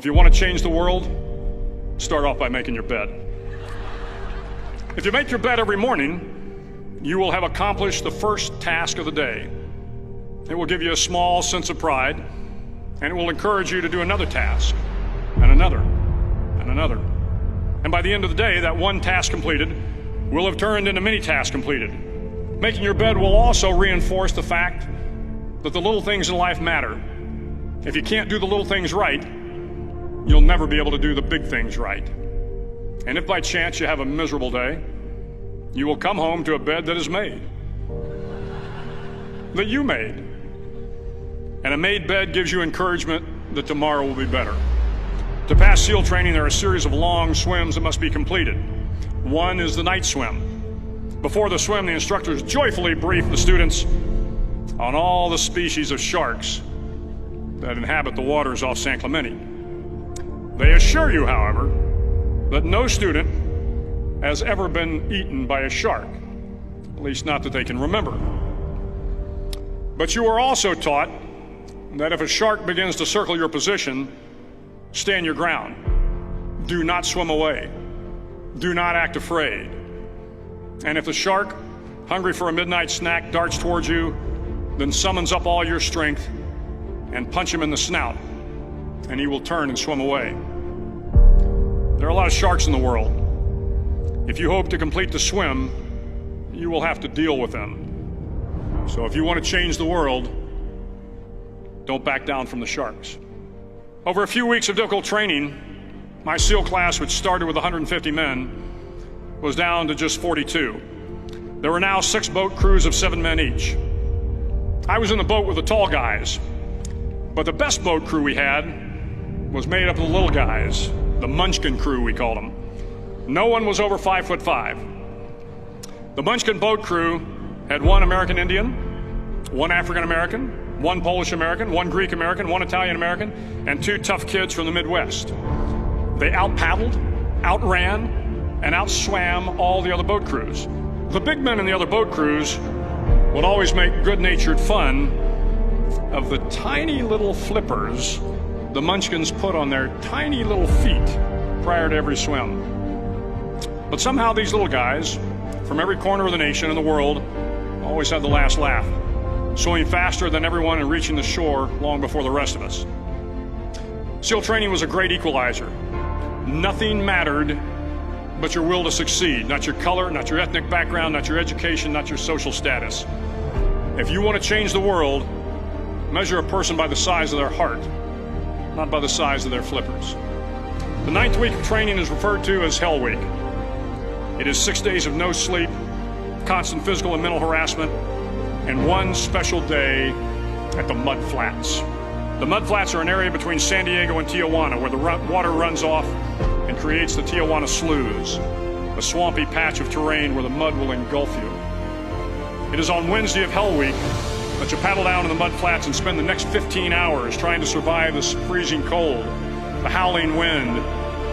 you want to change the world, start off by making your bed. If you make your bed every morning, you will have accomplished the first task of the day. It will give you a small sense of pride, and it will encourage you to do another task, and another, and another. And by the end of the day, that one task completed will have turned into many tasks completed. Making your bed will also reinforce the fact that the little things in life matter. If you can't do the little things right, you'll never be able to do the big things right. And if by chance you have a miserable day, you will come home to a bed that is made, that you made. And a made bed gives you encouragement that tomorrow will be better. To pass SEAL training, there are a series of long swims that must be completed. One is the night swim. Before the swim, the instructors joyfully brief the students on all the species of sharks that inhabit the waters off San Clemente. They assure you, however, that no student has ever been eaten by a shark, at least not that they can remember. But you are also taught that if a shark begins to circle your position, stand your ground. Do not swim away. Do not act afraid. And if the shark, hungry for a midnight snack, darts towards you, then summons up all your strength and punch him in the snout, and he will turn and swim away. There are a lot of sharks in the world. If you hope to complete the swim, you will have to deal with them. So if you want to change the world, don't back down from the sharks. Over a few weeks of difficult training, my SEAL class, which started with 150 men, was down to just 42. There were now 6 boat crews of 7 men each. I was in the boat with the tall guys, but the best boat crew we had was made up of the little guys, the Munchkin crew, we called them. No one was over 5'5". The Munchkin boat crew had 1 American Indian, 1 African American, 1 Polish American, 1 Greek American, 1 Italian American, and 2 tough kids from the Midwest. They out-paddled, outran, and outswam all the other boat crews. The big men in the other boat crews would always make good-natured fun of the tiny little flippers the Munchkins put on their tiny little feet prior to every swim. But somehow these little guys from every corner of the nation and the world always had the last laugh, swimming faster than everyone and reaching the shore long before the rest of us. SEAL training was a great equalizer. Nothing mattered but your will to succeed, not your color, not your ethnic background, not your education, not your social status. If you want to change the world, measure a person by the size of their heart, not by the size of their flippers. The 9th week of training is referred to as Hell Week. It is 6 days of no sleep, constant physical and mental harassment, and 1 special day at the Mud Flats. The Mud Flats are an area between San Diego and Tijuana where the water runs off and creates the Tijuana Sloughs, a swampy patch of terrain where the mud will engulf you. It is on Wednesday of Hell Week that you paddle down to the Mud Flats and spend the next 15 hours trying to survive this freezing cold, the howling wind,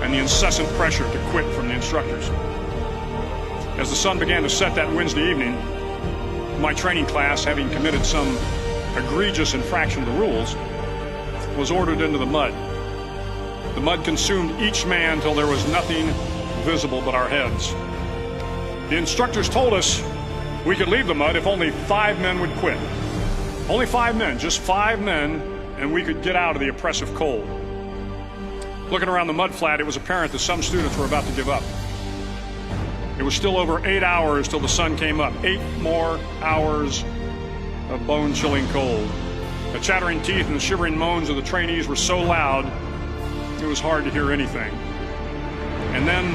and the incessant pressure to quit from the instructors. As the sun began to set that Wednesday evening, my training class, having committed some egregious infraction of the rules, was ordered into the mud. The mud consumed each man till there was nothing visible but our heads. The instructors told us we could leave the mud if only 5 men would quit. Only 5 men, just 5 men, and we could get out of the oppressive cold. Looking around the mud flat, it was apparent that some students were about to give up. It was still over 8 hours till the sun came up. 8 more hours of bone-chilling cold. The chattering teeth and the shivering moans of the trainees were so loud, it was hard to hear anything. And then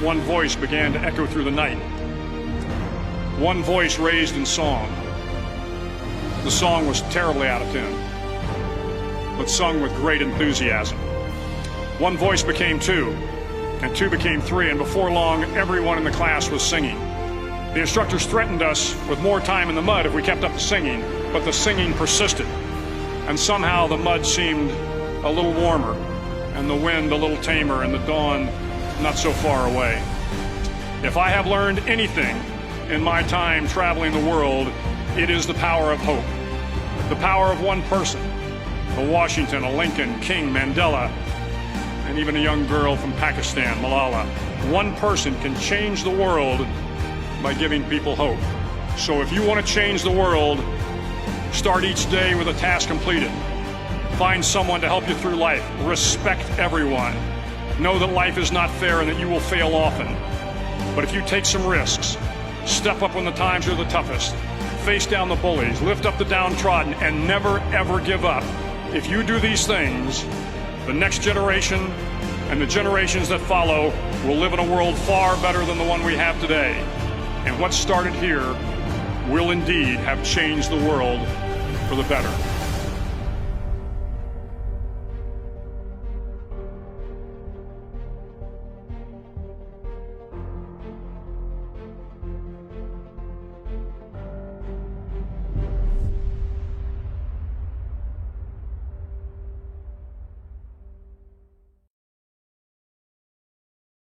one voice began to echo through the night. One voice raised in song. The song was terribly out of tune, but sung with great enthusiasm. One voice became 2, and 2 became 3, and before long, everyone in the class was singing. The instructors threatened us with more time in the mud if we kept up the singing, but the singing persisted, and somehow the mud seemed a little warmer, and the wind a little tamer, and the dawn not so far away. If I have learned anything in my time traveling the world, it is the power of hope. The power of one person, a Washington, a Lincoln, King, Mandela, and even a young girl from Pakistan, Malala. One person can change the world by giving people hope. So if you want to change the world, start each day with a task completed. Find someone to help you through life. Respect everyone. Know that life is not fair and that you will fail often. But if you take some risks, step up when the times are the toughest, face down the bullies, lift up the downtrodden, and never ever give up. If you do these things, the next generation and the generations that follow will live in a world far better than the one we have today. And what started here will indeed have changed the world for the better.